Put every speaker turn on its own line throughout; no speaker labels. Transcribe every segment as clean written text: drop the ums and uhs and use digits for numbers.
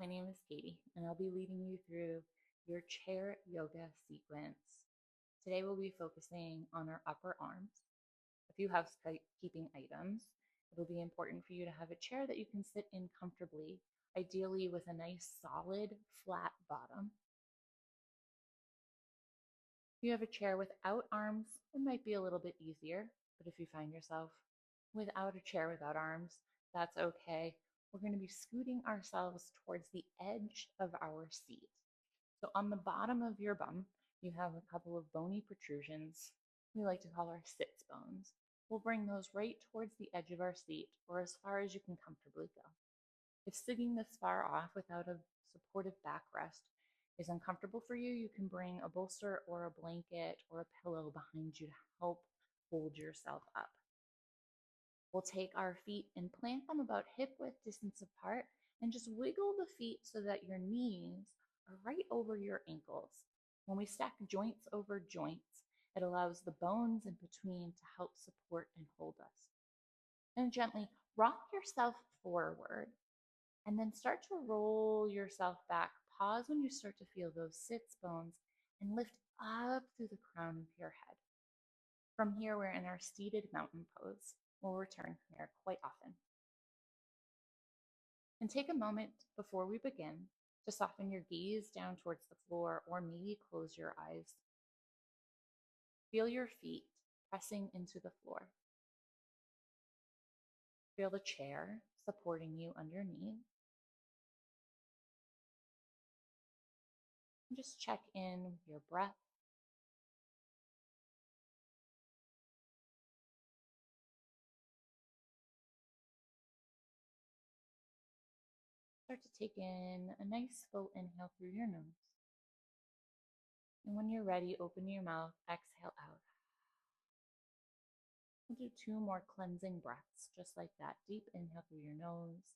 My name is Katie, and I'll be leading you through your chair yoga sequence. Today, we'll be focusing on our upper arms. A few housekeeping items. It'll be important for you to have a chair that you can sit in comfortably, ideally with a nice, solid, flat bottom. If you have a chair without arms, it might be a little bit easier, but if you find yourself without a chair without arms, that's okay. We're going to be scooting ourselves towards the edge of our seat. So on the bottom of your bum, you have a couple of bony protrusions we like to call our sits bones. We'll bring those right towards the edge of our seat or as far as you can comfortably go. If sitting this far off without a supportive backrest is uncomfortable for you, you can bring a bolster or a blanket or a pillow behind you to help hold yourself up. We'll take our feet and plant them about hip width distance apart and just wiggle the feet so that your knees are right over your ankles. When we stack joints over joints, it allows the bones in between to help support and hold us. And gently rock yourself forward and then start to roll yourself back. Pause when you start to feel those sits bones and lift up through the crown of your head. From here, we're in our seated mountain pose. We'll return here quite often. And take a moment before we begin to soften your gaze down towards the floor or maybe close your eyes. Feel your feet pressing into the floor. Feel the chair supporting you underneath. And just check in with your breath. Start to take in a nice full inhale through your nose. And when you're ready, open your mouth, exhale out. We'll do 2 more cleansing breaths, just like that. Deep inhale through your nose.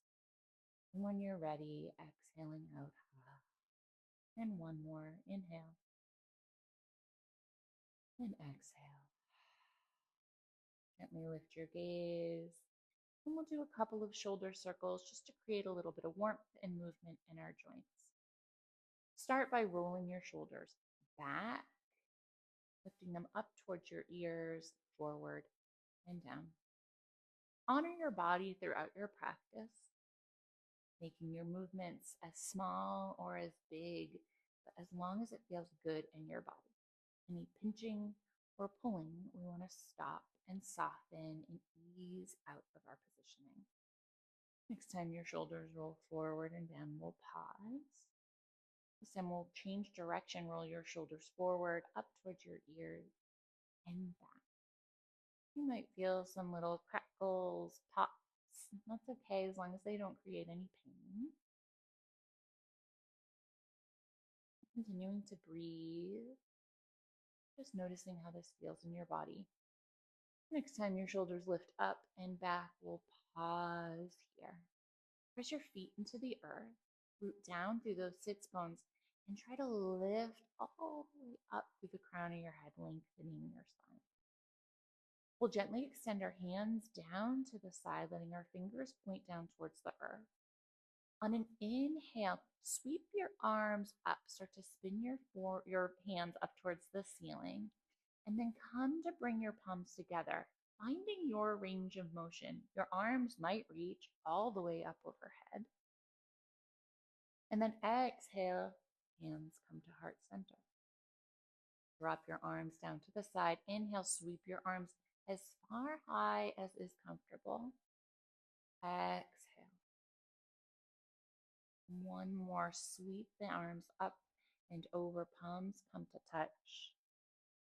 And when you're ready, exhaling out. And 1 more, inhale. And exhale. Gently lift your gaze. And we'll do a couple of shoulder circles just to create a little bit of warmth and movement in our joints. Start by rolling your shoulders back, lifting them up towards your ears, forward and down. Honor your body throughout your practice, making your movements as small or as big, but as long as it feels good in your body. Any pinching or pulling, we want to stop and soften and ease out of our positioning. Next time your shoulders roll forward and down, we'll pause. This time we'll change direction, roll your shoulders forward, up towards your ears, and back. You might feel some little crackles, pops. That's okay as long as they don't create any pain. Continuing to breathe. Just noticing how this feels in your body. Next time your shoulders lift up and back, we'll pause here. Press your feet into the earth, root down through those sits bones, and try to lift all the way up through the crown of your head, lengthening your spine. We'll gently extend our hands down to the side, letting our fingers point down towards the earth. On an inhale, sweep your arms up. Start to spin your hands up towards the ceiling. And then come to bring your palms together, finding your range of motion. Your arms might reach all the way up overhead. And then exhale, hands come to heart center. Drop your arms down to the side. Inhale, sweep your arms as far high as is comfortable. Exhale. 1 more, sweep the arms up and over, palms come to touch.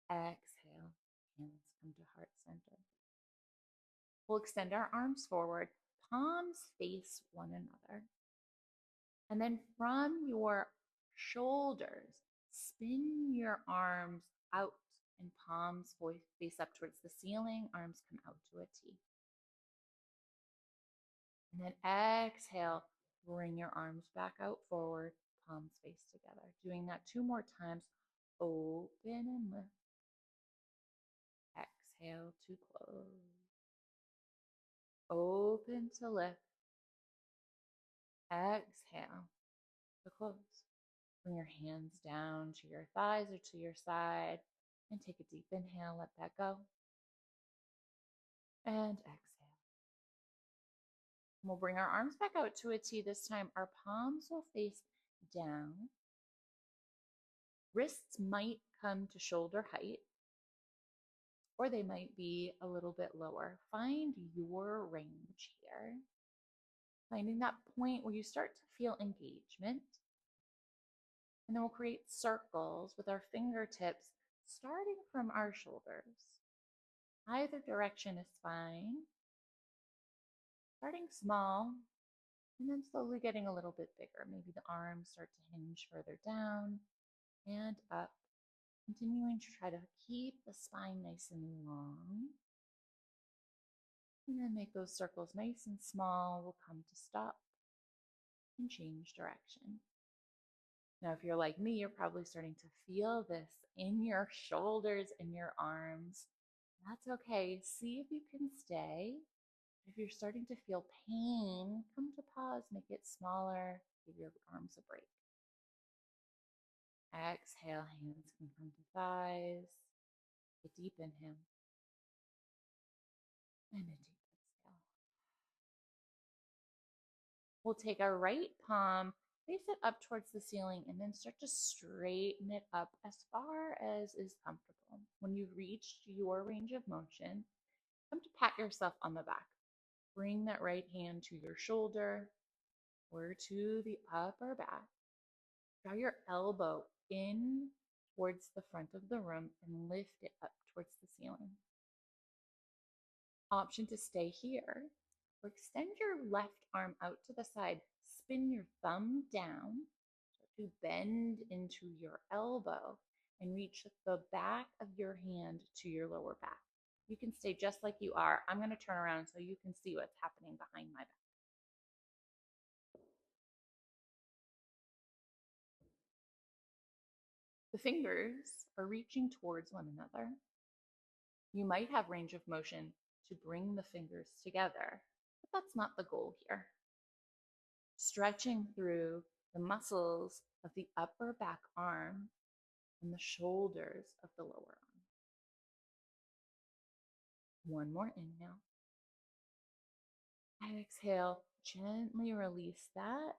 Exhale, hands come to heart center. We'll extend our arms forward, palms face one another. And then from your shoulders, spin your arms out and palms face up towards the ceiling, arms come out to a T. And then exhale, bring your arms back out forward, palms face together. Doing that 2 more times. Open and lift. Exhale to close. Open to lift. Exhale. So close. Bring your hands down to your thighs or to your side and take a deep inhale. Let that go. And exhale. We'll bring our arms back out to a T this time. Our palms will face down. Wrists might come to shoulder height, or they might be a little bit lower. Find your range here. Finding that point where you start to feel engagement. And then we'll create circles with our fingertips starting from our shoulders. Either direction is fine. Starting small and then slowly getting a little bit bigger. Maybe the arms start to hinge further down and up. Continuing to try to keep the spine nice and long. And then make those circles nice and small. We'll come to stop and change direction. Now, if you're like me, you're probably starting to feel this in your shoulders and your arms. That's okay. See if you can stay. If you're starting to feel pain, come to pause, make it smaller, give your arms a break. Exhale, hands can come to thighs. A deep inhale and a deep exhale. We'll take our right palm, face it up towards the ceiling, and then start to straighten it up as far as is comfortable. When you've reached your range of motion, come to pat yourself on the back. Bring that right hand to your shoulder or to the upper back. Draw your elbow in towards the front of the room and lift it up towards the ceiling. Option to stay here, or extend your left arm out to the side. Spin your thumb down to bend into your elbow and reach the back of your hand to your lower back. You can stay just like you are. I'm going to turn around so you can see what's happening behind my back. The fingers are reaching towards one another. You might have range of motion to bring the fingers together, but that's not the goal here. Stretching through the muscles of the upper back arm and the shoulders of the lower arm. One more inhale. Exhale, gently release that.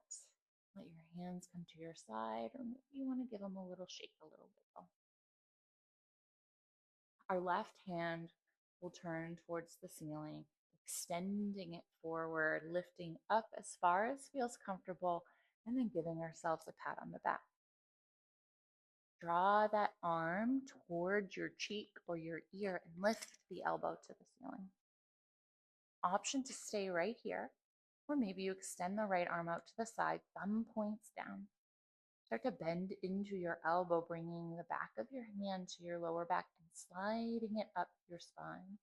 Let your hands come to your side, or maybe you want to give them a little shake, a little wiggle. Our left hand will turn towards the ceiling, extending it forward, lifting up as far as feels comfortable, and then giving ourselves a pat on the back. Draw that arm towards your cheek or your ear and lift the elbow to the ceiling. Option to stay right here, or maybe you extend the right arm out to the side, thumb points down. Start to bend into your elbow, bringing the back of your hand to your lower back and sliding it up your spine.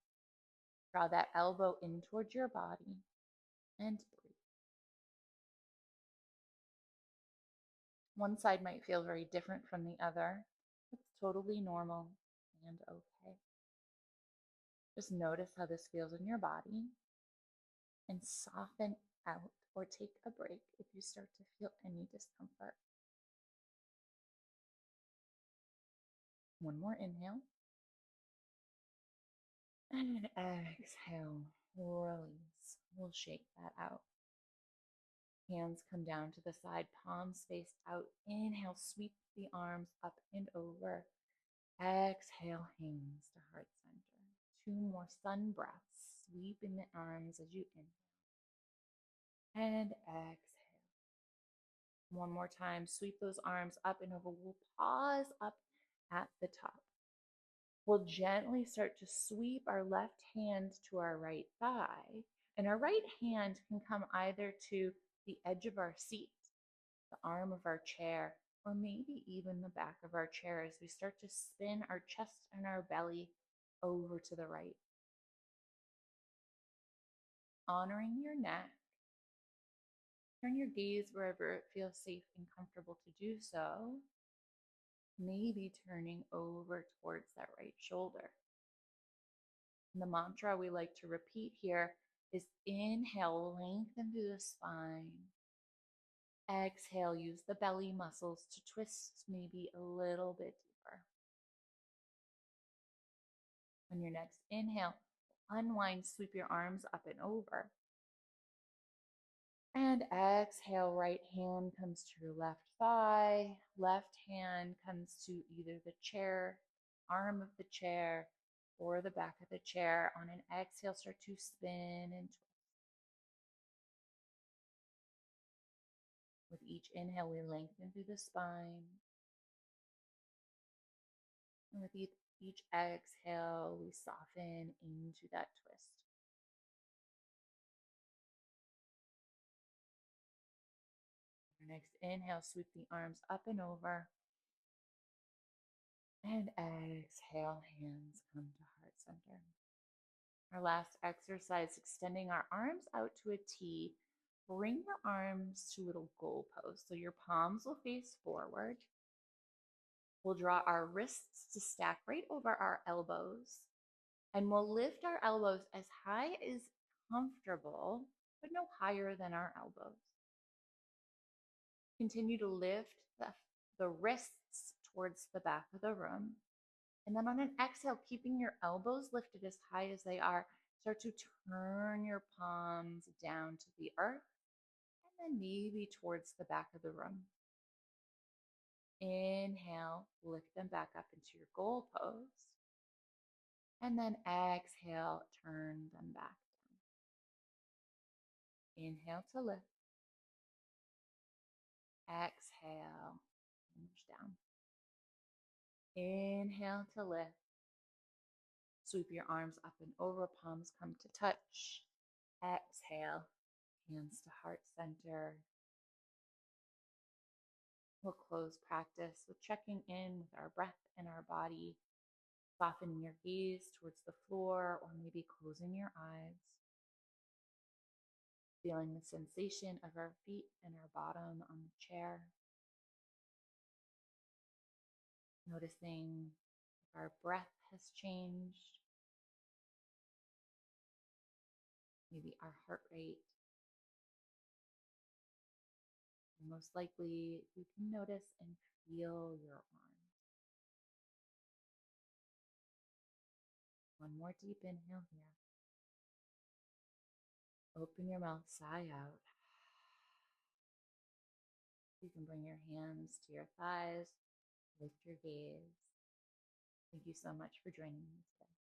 Draw that elbow in towards your body and breathe. One side might feel very different from the other. It's totally normal and okay. Just notice how this feels in your body and soften out or take a break if you start to feel any discomfort. One more inhale. And exhale, release. We'll shake that out. Hands come down to the side, palms faced out. Inhale, sweep the arms up and over. Exhale, hands to heart center. Two more sun breaths, sweeping the arms as you inhale. And exhale. One more time, sweep those arms up and over. We'll pause up at the top. We'll gently start to sweep our left hand to our right thigh, and our right hand can come either to the edge of our seat, the arm of our chair, or maybe even the back of our chair as we start to spin our chest and our belly over to the right. Honoring your neck, turn your gaze wherever it feels safe and comfortable to do so. Maybe turning over towards that right shoulder. And the mantra we like to repeat here is inhale, lengthen through the spine. Exhale, use the belly muscles to twist maybe a little bit deeper. On your next inhale, unwind, sweep your arms up and over. And exhale, right hand comes to your left thigh. Left hand comes to either the chair, arm of the chair, or the back of the chair. On an exhale, start to spin and twist. With each inhale, we lengthen through the spine. And with each exhale, we soften into that twist. Our next inhale, sweep the arms up and over. And exhale, hands come to heart center. Our last exercise, extending our arms out to a T. Bring your arms to little goalposts. So your palms will face forward. We'll draw our wrists to stack right over our elbows. And we'll lift our elbows as high as comfortable, but no higher than our elbows. Continue to lift the wrists towards the back of the room. And then on an exhale, keeping your elbows lifted as high as they are, start to turn your palms down to the earth and then maybe towards the back of the room. Inhale, lift them back up into your goal pose. And then exhale, turn them back down. Inhale to lift. Exhale, hinge down. Inhale to lift. Sweep your arms up and over, palms come to touch. Exhale, hands to heart center. We'll close practice with checking in with our breath and our body, softening your gaze towards the floor or maybe closing your eyes. Feeling the sensation of our feet and our bottom on the chair. Noticing if our breath has changed. Maybe our heart rate. And most likely, you can notice and feel your arms. One more deep inhale here. Open your mouth, sigh out. You can bring your hands to your thighs, lift your gaze. Thank you so much for joining me today.